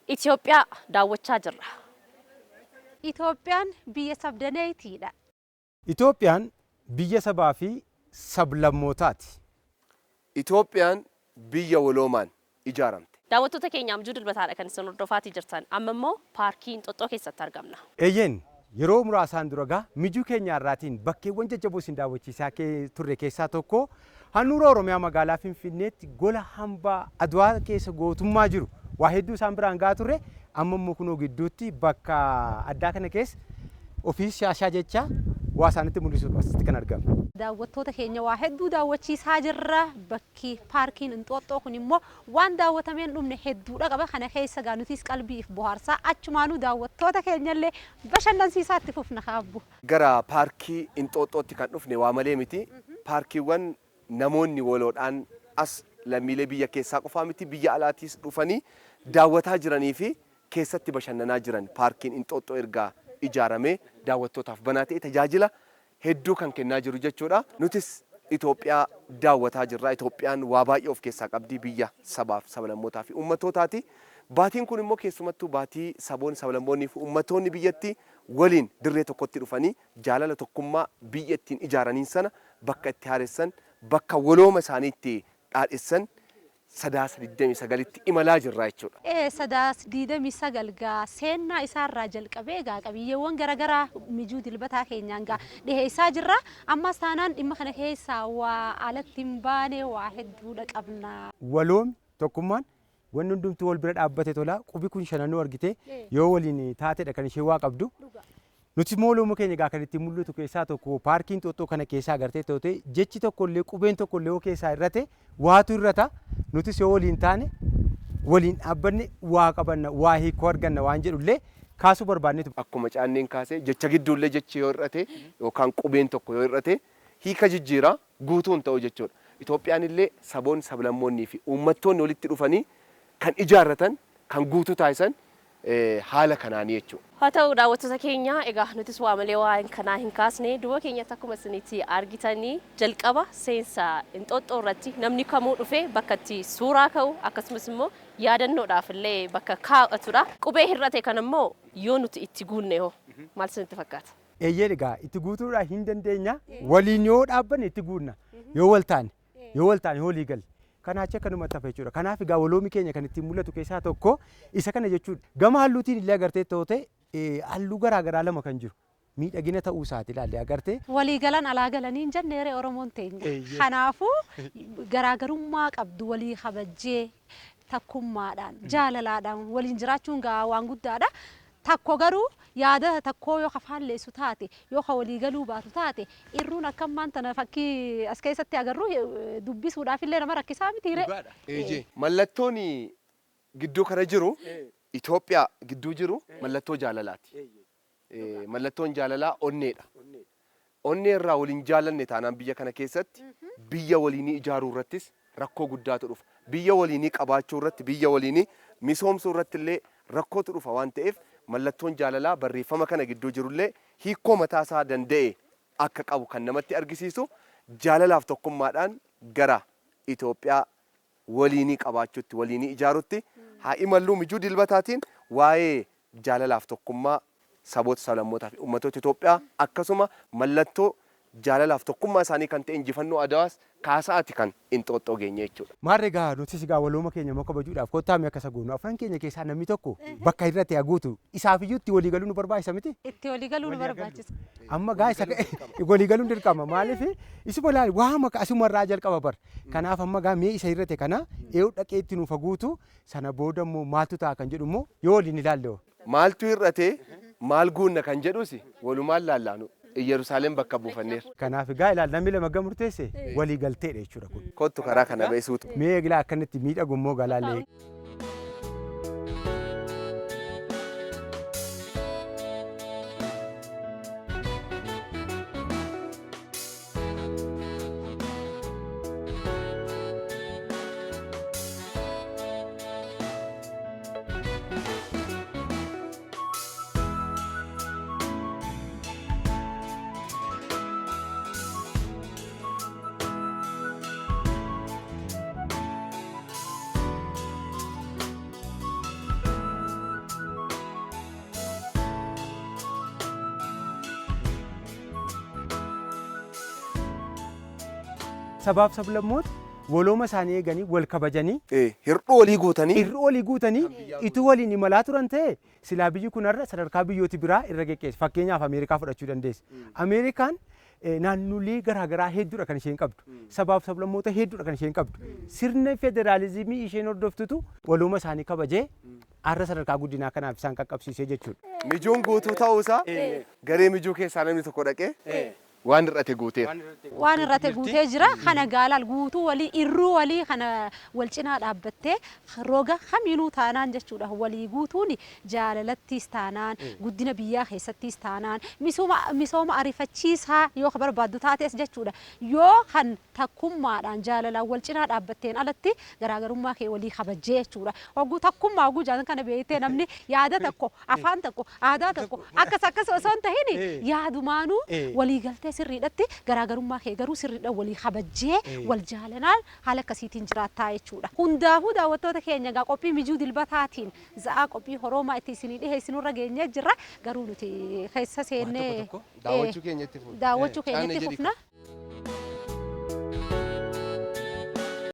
Itoophiyaa daawwachaa jirra. Itoophiyaan biyya sabdaneetiidha. Itoophiyaan biyya sabaa fi sablammootaati. Itoophiyaan biyya waloomaan ijaaramte. Daawwattoota keenya amjuu dilbataadha kan isin hordofaatii jirtan. Amma immoo paarkii Inxooxxoo keessatti argamna. Eeyyeen yeroo muraasaan dura mijuu keenya irraatiin bakkeewwan jajjaboo isin daawwachiisaa turre keessaa tokko handhuura Oromiyaa magaalaa Finfinneetti gola hambaa Adwaa keessa gootummaa jiru waa hedduu isaan biraan gaa turre. Amma immoo kunoo gidduutti bakka addaa kana keessa ofiis shaashaa jecha waa isaanitti mul'isuuf asitti kan argamu. Daawwattoota keenya waa hedduu daawwachiisaa jirra. Bakki paarkiin Inxooxxoo kun immoo waan daawwatameen dhumne hedduudha qaba. Kana keessa gaa nutis qalbiif bohaarsaa achumaanuu daawwattoota keenyallee bashannansiisaa itti fufna kaabbu. Gara paarkii Inxooxxootti kan dhufne waa malee miti. Paarkiiwwan namoonni waloodhaan as lammiilee biyya keessaa qofaa miti biyya alaatiis dhufanii daawwataa jiranii fi keessatti bashannanaa jiran paarkiin Inxooxxoo ergaa ijaaramee daawwattootaaf banaa ta'e tajaajila hedduu kan kennaa jiru jechuudha. Nutis Itoophiyaa daawwataa jirra. Itoophiyaan waa baay'ee of keessaa qabdi biyya sabaaf sablammootaa fi ummattootaati. Baatiin kun immoo keessumattuu baatii saboonni sablammoonnii fi ummattoonni biyyatti waliin dirree tokkotti dhufanii jaalala tokkummaa biyya ittiin ijaaraniin sana bakka itti haaressan bakka walooma isaanii itti dhaadhessan Sadaasa 29tti imalaa jirra jechuudha. Sadaasa 29 gaa seenaa isaarraa jalqabee gaa qabiyyeewwan garaagaraa mijuu dilbataa keenyaan gaa dhiheessaa jirra. Ammas taanaan dhimma kana keessaa waa alatti hin baane waa hedduudha qabna. Waloomni tokkummaan wanni hundumtuu wal bira dhaabbate tola qubi kun shananuu argite yoo waliin taatedha kan ishee waa qabdu. Nuti mooluma keenya gaa kan itti mul'atu keessaa tokko paarkiin Inxooxxoo kana keessaa agartee ta'e jechi tokkollee qubeen tokkollee keessaa irrate waatu irrata. Nutis yoo waliin taane waliin dhaabbanne waa qabanna waa hiikoo arganna waan jedhullee kaasuu barbaannetu. Akkuma caanneen kaasee jecha gidduullee jechi yoo irrate yookaan qubeen tokko yoo irrate hiika jijjiira guutuun ta'u jechuudha. Itoophiyaan illee saboonni sablammoonnii fi uummattoonni walitti dhufanii kan ijaarratan kan guutuu taasisan haala kanaanii jechuudha. Haa ta'u daawwattoota keenya egaa nutis waa malee waan kanaa hin kaasne duuba keenyatti akkuma isinitti argitanii jalqaba seensa Inxooxxoo irratti namni kamuu dhufee bakka itti suuraa ka'u akkasumas immoo yaadannoodhaaf illee bakka kaa'atudha. Qubee hir'ate kan immoo yoo nuti itti guunne hoo maal isinitti fakkaata? Eeyyee egaa itti guutuudhaa hin dandeenya waliin yoo dhaabbanne itti guunna yoo wal taane walii galle. Kanaachi akkanumatti hafe jechuudha. Kanaaf egaa waloomi keenya kan ittiin mul'atu keessaa tokko isa kana jechuudha. Gama halluutiin illee agartee ta'e halluu garaagaraa lama kan jiru. Miidhagina ta'uu isaati ilaallee agartee. Walii galan alaa galanii hin jenneere Oromoon teenya. Kanaafuu garaagarummaa qabdu walii kabajjee takkummaadhaan jaalalaadhaan waliin jiraachuun gaa waan guddaadha. Takko garuu yaada takkoo yoo kafaalleessu taate yoo walii galuu baatu taate irruun akka maanta fakkii as keessatti agarru dubbisuudhaaf illee nama rakkisaa mitiire. Mallattoon gidduu kana jiru Itoophiyaa gidduu jiru mallattoo jaalalaati. Mallattoon jaalalaa onneedha. Onnee irraa waliin jaalanne taanaan biyya kana keessatti biyya waliinii ijaaruu irrattis rakkoo guddaatu dhufa. Biyya waliinii qabaachuu irratti biyya waliinii misoomsuu irratti illee rakkootu dhufa waan ta'eef mallattoon jaalalaa barreeffama kana gidduu jirullee hiikoo mataa isaa danda'e akka qabu kan namatti argisiisu jaalalaaf tokkummaadhaan gara Itoophiyaa waliinii qabaachuutti waliinii ijaaruutti haa imalluu mijuu dilbataatiin waa'ee jaalalaaf tokkummaa saboota sablammootaa fi uummattoota Itoophiyaa akkasuma mallattoo jaalalaaf tokkummaa isaanii kan ta'e injifannoo Adawaas kaasaati kan Inxooxxoo geenye jechuudha. Maarree egaa nutis egaa walooma keenya moo kabajuudhaaf kottaame akka sagoonu afran keenya keessaa namni tokko bakka irratti haguutu isaafiyyuu itti walii galuu nu barbaachisa miti? Itti walii galuu nu barbaachisa. Amma gaa isa walii galuun dirqama maaliif isuma ilaali waa maka asumarraa jalqaba bar. Kanaaf amma gaa mee isa irratti kana eewu dhaqee itti nuuf haguutu sana booda immoo maaltu ta'a kan jedhu immoo yoo waliin ilaalle. Maaltu hir'ate maal guunna kan jedhus walumaan laallaanu. Yerusaalem bakka buufanneer. Kanaaf egaa ilaal namni lama gamurteesse walii galteedha jechuudha kun. Kottu karaa kana beesuutu. Mee egaa akkanatti miidhagu immoo galaalee. sabaaf sablammoota walooma isaanii eeganii wal kabajanii hir'uu olii guutanii ituu waliin imalaa turan ta'e silaa biyyi kun har'a sadarkaa biyyooti biraa irra geessu. Fakkeenyaaf Ameerikaa fudhachuu dandeessa. Ameerikaan naannolee garaagaraa hedduudha kan isheen qabdu. Sabaaf sablammoota hedduudha kan isheen qabdu. Sirna federaalizimii isheen hordoftutu walooma isaanii kabajee har'a sadarkaa guddinaa kanaaf isaan qaqqabsiisee jechuudha. Mijuun guutuu ta'uusaa garee mijuu keessaa namni tokko dhaqee waan irratti guuteera. Waan irratti guutee jira kana gaalal guutuu walii irruu walii kana wal cinaa dhaabbattee roga kamiinuu taanaan jechuudha. Walii guutuun jaalalattis taanaan guddina biyyaa keessattis taanaan misooma ariifachiisaa yoo barbaaddu taates jechuudha. Yoo kan takkummaadhaan jaalalaan wal cinaa dhaabbatteen alatti garaagarummaa kee walii kabajjee jechuudha. Hogguu takkummaa hogguu jaalan kana beektee namni yaada tokko afaan tokko aadaa tokko akkas osoo hin tahin yaadumaanuu walii galtee sirriidhatti garaagarummaa kee garuu sirriidhaan walii kabajjee wal jaalanaan haala akkasiitiin jiraattaa jechuudha. Hundaafuu daawwattoota keenya egaa qophii mijuu dilbataatiin za'aa qophii horoomaa itti isinii dhiheessinurra geenyee jirra. Garuu nuti keessa seennee daawwachuu keenya itti fufna.